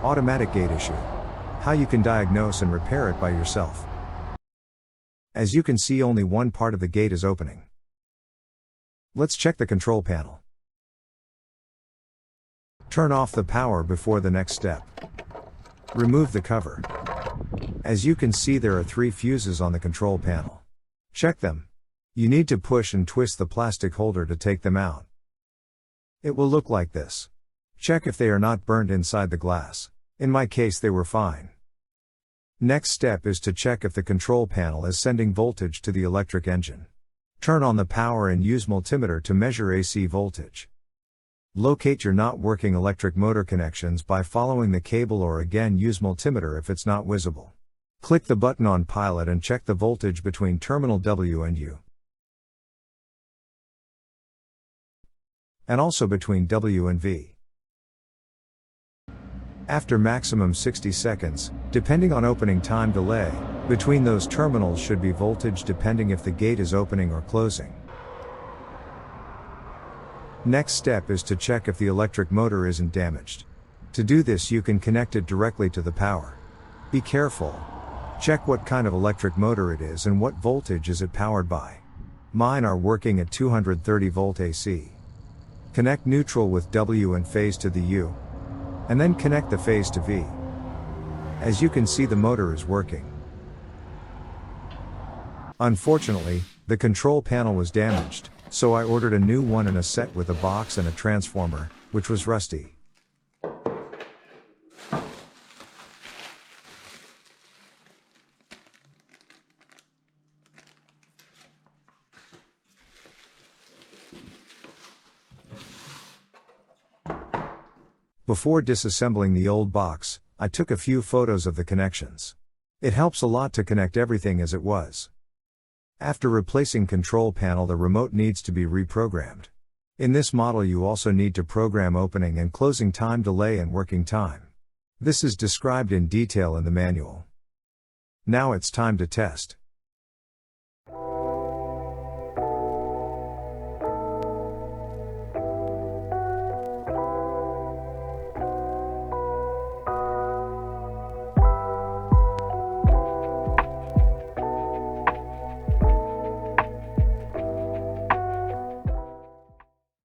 Automatic gate issue. How you can diagnose and repair it by yourself. As you can see, only one part of the gate is opening. Let's check the control panel. Turn off the power before the next step. Remove the cover. As you can see, there are 3 fuses on the control panel. Check them. You need to push and twist the plastic holder to take them out. It will look like this. Check if they are not burned inside the glass. In my case, they were fine. Next step is to check if the control panel is sending voltage to the electric engine. Turn on the power and use multimeter to measure AC voltage. Locate your not working electric motor connections by following the cable, or again use multimeter if it's not visible. Click the button on pilot and check the voltage between terminal W and U. And also between W and V. After maximum 60 seconds, depending on opening time delay, between those terminals should be voltage depending if the gate is opening or closing. Next step is to check if the electric motor isn't damaged. To do this, you can connect it directly to the power. Be careful. Check what kind of electric motor it is and what voltage is it powered by. Mine are working at 230 volt AC. Connect neutral with W and phase to the U. And then connect the phase to V. As you can see, the motor is working. Unfortunately, the control panel was damaged, so I ordered a new one in a set with a box and a transformer, which was rusty. Before disassembling the old box, I took a few photos of the connections. It helps a lot to connect everything as it was. After replacing control panel, the remote needs to be reprogrammed. In this model, you also need to program opening and closing time delay and working time. This is described in detail in the manual. Now it's time to test.